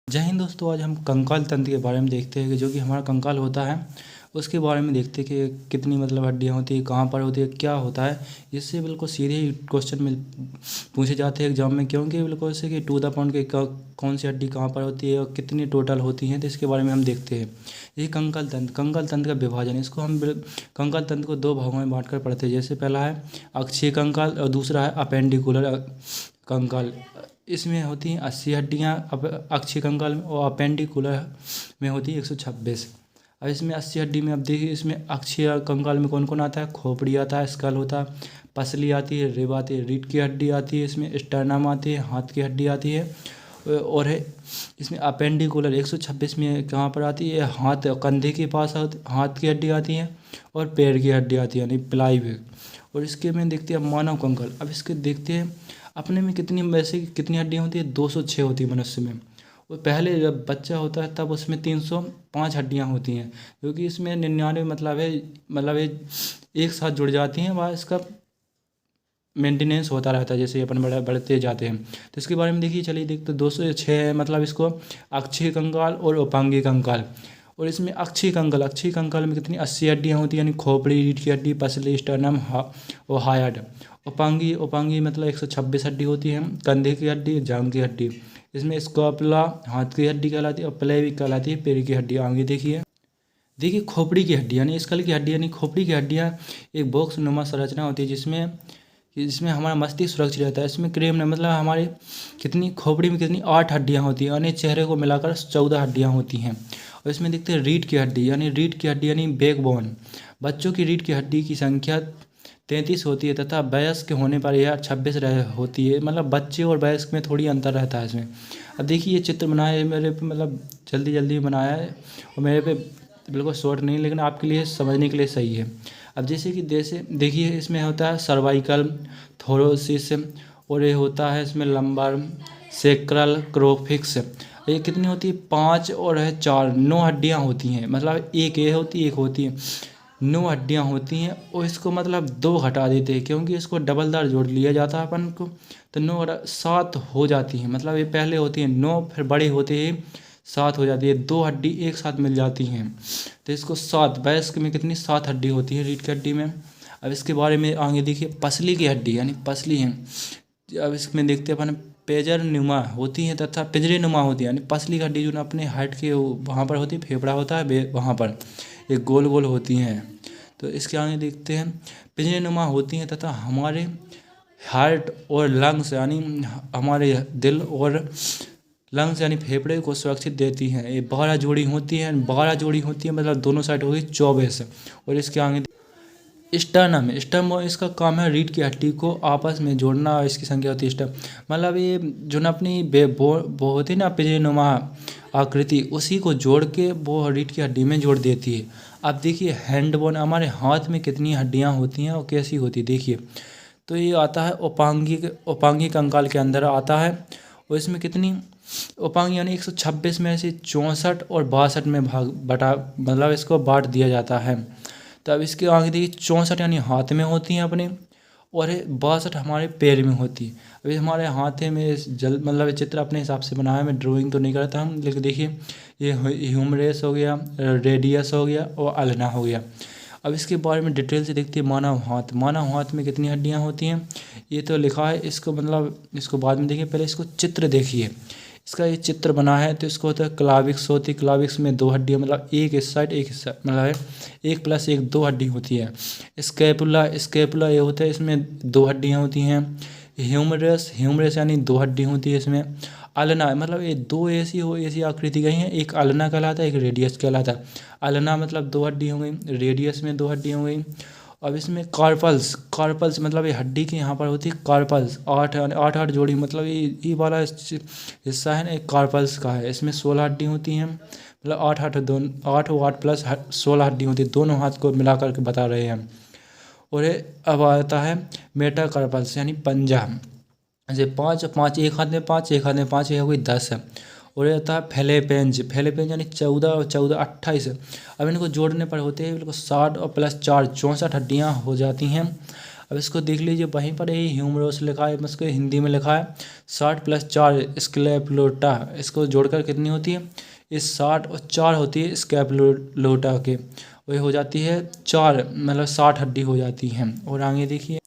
जय हिंद दोस्तों। आज हम कंकाल तंत्र के बारे में देखते हैं कि जो कि हमारा कंकाल होता है उसके बारे में देखते हैं कि कितनी मतलब हड्डियां होती है, कहाँ पर होती है, क्या होता है। इससे बिल्कुल सीधे ही क्वेश्चन में पूछे जाते हैं एग्जाम में, क्योंकि बिल्कुल ऐसे कि टू द पॉइंट के कौन सी हड्डी कहाँ पर होती है और कितनी टोटल होती हैं, तो इसके बारे में हम देखते हैं। ये कंकाल तंत्र का विभाजन, इसको हम कंकाल तंत्र को दो भागों में बांट कर पढ़ते हैं। जैसे पहला है अक्षीय कंकाल और दूसरा है अपेंडिकुलर कंकाल। इसमें होती हैं 80 हड्डियाँ अक्षीय कंकाल में, और अपेंडिकुलर में होती है 126। अब इसमें 80 हड्डी में अब देखिए, इसमें अक्षीय कंकाल में कौन कौन आता है। खोपड़ी आता है, स्कल होता है, पसली आती है, रिब आती है, रीढ़ की हड्डी आती है, इसमें स्टर्नम आती है, हाथ की हड्डी आती है। और है इसमें अपेंडिकुलर 126 में कहाँ पर आती है, हाथ कंधे के पास हाथ की हड्डी आती है, और पैर की हड्डी आती है, यानी प्लाई में। और इसके में देखते हैं मानव कंकाल। अब इसके देखते हैं अपने में कितनी, वैसे कितनी हड्डियाँ होती है, 206 होती है मनुष्य में। और पहले जब बच्चा होता है तब उसमें 305 हड्डियाँ होती हैं, क्योंकि इसमें 99 मतलब ये एक साथ जुड़ जाती हैं, वह इसका मेंटेनेंस होता रहता है जैसे अपन बढ़ते जाते हैं। तो इसके बारे में देखिए, चलिए देखते 206 है, मतलब इसको अक्षीय कंकाल और उपांगीय कंकाल। और इसमें अक्षीय कंकाल में कितनी 80 हड्डियाँ होती हैं, यानी खोपड़ी, रीढ़ की हड्डी, पसली, स्टर्नम और हायाड। उपांगीय मतलब 126 हड्डी होती है, कंधे की हड्डी, जांघ की हड्डी। इसमें स्कैपुला हाथ की हड्डी कहलाती है, और प्लेविक कहलाती है पैर की हड्डी। आगे देखिए खोपड़ी की हड्डी यानी स्कल की हड्डी यानी खोपड़ी की हड्डियाँ एक बॉक्स नुमा संरचना होती है, जिसमें हमारा मस्तिष्क सुरक्षित रहता है। इसमें क्रेम ने मतलब हमारे कितनी खोपड़ी में कितनी 8 हड्डियाँ होती हैं, यानी चेहरे को मिलाकर 14 हड्डियाँ होती हैं। और इसमें देखते हैं रीढ़ की हड्डी यानी बैकबोन। बच्चों की रीढ़ की हड्डी की संख्या 33 होती है, तथा वयस्क होने पर यह 26 होती है। मतलब बच्चे और वयस्क में थोड़ी अंतर रहता है इसमें। अब देखिए, ये चित्र बनाया है मेरे पे, मतलब जल्दी जल्दी बनाया है, और मेरे पे बिल्कुल शॉर्ट नहीं, लेकिन आपके लिए समझने के लिए सही है। अब जैसे कि देखिए, इसमें होता है सर्वाइकल, थोरोसिस, और ये होता है इसमें लंबर, सेक्रल, क्रोफिक्स। ये कितनी होती है, 5 और है 4, 9 हड्डियाँ होती हैं। मतलब एक होती है 9 हड्डियाँ होती हैं, और इसको मतलब 2 घटा देते हैं, क्योंकि इसको डबलदार जोड़ लिया जाता है अपन को, तो 9 और 7 हो जाती हैं। मतलब ये पहले होती हैं 9, फिर बड़े होते ही 7 हो जाती है, 2 हड्डी एक साथ मिल जाती हैं, तो इसको 7। वयस्क में कितनी 7 हड्डी होती है रीढ़ की हड्डी में। अब इसके बारे में आगे देखिए, पसली की हड्डी यानी पसली है। अब इसमें देखते हैं अपन, पेजर नुमा होती हैं तथा पिंजरे नुमा होती है, यानी पसली की हड्डी जो ना अपने हार्ट के वहाँ पर होती है, फेफड़ा होता है वहाँ पर ये गोल गोल होती हैं। तो इसके आगे देखते हैं, पिंजरे नुमा होती हैं तथा हमारे हार्ट और लंग्स यानी हमारे दिल और लंग्स यानी फेफड़े को सुरक्षित देती हैं। ये 12 जोड़ी होती हैं, मतलब दोनों साइड होगी 24। और इसके आगे स्टर्नम इसका काम है रीढ़ की हड्डी को आपस में जोड़ना, और इसकी संख्या होती है स्टर्नम। मतलब ये जो ना अपनी वो होती है ना पिंजरेनुमा आकृति, उसी को जोड़ के वो रीढ़ की हड्डी में जोड़ देती है। अब देखिए हैंड बोन, हमारे हाथ में कितनी हड्डियाँ होती हैं और कैसी होती है देखिए। तो ये आता है उपांगी कंकाल के अंदर आता है, और इसमें कितनी उपांगी यानी 126 में से 64 और 62 में मतलब इसको बांट दिया जाता है। तब इसके आगे देखिए, 64 यानी हाथ में होती हैं अपने, और 62 हमारे पैर में होती है। अभी हमारे हाथ में मतलब ये चित्र अपने हिसाब से बनाया, मैं ड्राइंग तो नहीं करता हम, लेकिन देखिए ये ह्यूमरस हो गया, रेडियस हो गया, और अल्ना हो गया। अब इसके बारे में डिटेल से देखते हैं। मानव हाथ में कितनी हड्डियाँ होती हैं, ये तो लिखा है, इसको मतलब इसको बाद में देखिए, पहले इसको चित्र देखिए। इसका ये चित्र बना है, तो इसको होता है क्लाविक्स होती है। क्लाविक्स में 2 हड्डियाँ, मतलब एक इस साइड मतलब है 1 + 1 2 हड्डी होती है। स्कैपुला ये होता है, इसमें 2 हड्डियाँ होती हैं। ह्यूमरस यानी 2 हड्डी होती है इसमें। अल्ना मतलब ये 2 ऐसी आकृति गई हैं, एक अल्ना कहलाता है, एक रेडियस कहलाता है। अल्ना मतलब 2 हड्डी हो गई, रेडियस में 2 हड्डी हो गई। अब इसमें कार्पल्स मतलब ये हड्डी के यहाँ पर होती है कार्पल्स, 8 जोड़ी, मतलब ये वाला हिस्सा है ना, एक कार्पल्स का है। इसमें 16 हड्डी होती हैं, मतलब 8 और 8 + 16 हड्डी होती है, दोनों हाथ को मिला करके बता रहे हैं हम। और ये अब आता है मेटाकार्पल्स यानी पंजा, जैसे 5 एक हाथ में 5, एक हाथ में 5, ये हो गई 10 है। और ये होता है फेलेपेंज यानी 14 और 14 28। अब इनको जोड़ने पर होते हैं बिल्कुल 60 और +4 64 हड्डियाँ हो जाती हैं। अब इसको देख लीजिए, वहीं पर यही ह्यूमरस लिखा है, इसको हिंदी में लिखा है 60 + 4 स्कैपुलोटा। इसको जोड़कर कितनी होती है, इस 60 और 4 होती है स्कैपुलोटा के, वही हो जाती है 4, मतलब 60 हड्डी हो जाती हैं। और आगे देखिए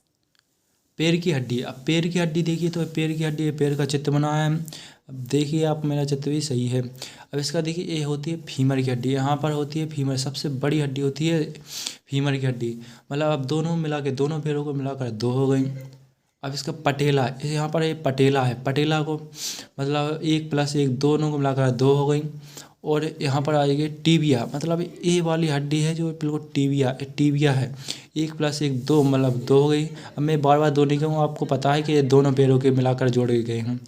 पैर की हड्डी। अब पैर की हड्डी देखिए, तो पैर की हड्डी, पैर का चित्र बना है। अब देखिए आप, मेरा चित्र भी सही है। अब इसका देखिए, ये होती है फीमर की हड्डी, यहाँ पर होती है फीमर, सबसे बड़ी हड्डी होती है फीमर की हड्डी। मतलब अब दोनों मिला के, दोनों पैरों को मिलाकर 2 हो गई। अब इसका पटेला, यहाँ पर ये पटेला है, पटेला को मतलब 1 + 1 दोनों को मिलाकर 2 हो गई। और यहाँ पर आएगी टीबिया, मतलब ये वाली हड्डी है जो बिल्कुल टीबिया है, 1 + 1 2, मतलब 2 हो गई। अब मैं बार बार 2 नहीं कहूँगा, आपको पता है कि ये दोनों पैरों के मिलाकर जोड़े गए हैं।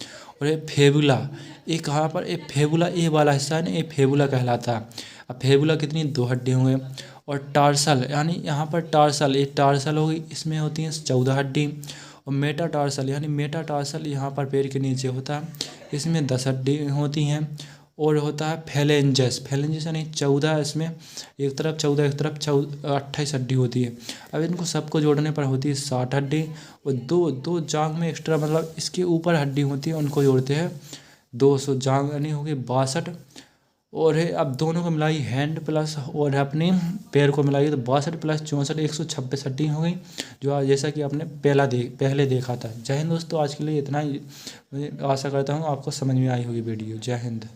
और ये फेबुला, ये कहाँ पर, ये फेबुला, ये वाला हिस्सा है ना, ये फेबुला कहलाता है। अब फेबुला कितनी, 2 हड्डी होंगे। और टार्सल, यानी यहाँ पर टार्सल, ये टार्सल हो गई, इसमें होती हैं 14 हड्डी। और मेटाटार्सल, यानी मेटाटार्सल यहाँ पर पैर के नीचे होता है, इसमें 10 हड्डी होती हैं। और होता है फैलेंजस, यानी 14, इसमें एक तरफ 14, एक तरफ 28 हड्डी होती है। अब इनको सबको जोड़ने पर होती है 60 हड्डी। और दो जांघ में एक्स्ट्रा, मतलब इसके ऊपर हड्डी होती है, उनको जोड़ते हैं 200, जांघ यानी हो गई 62। और है अब दोनों को मिलाई, हैंड प्लस और अपने पैर को मिलाई, तो 62 + 64 126 हड्डी हो गई, जो जैसा कि आपने पहले देखा था। जय हिंद दोस्तों, आज के लिए इतना ही। आशा करता हूँ आपको समझ में आई होगी वीडियो। जय हिंद।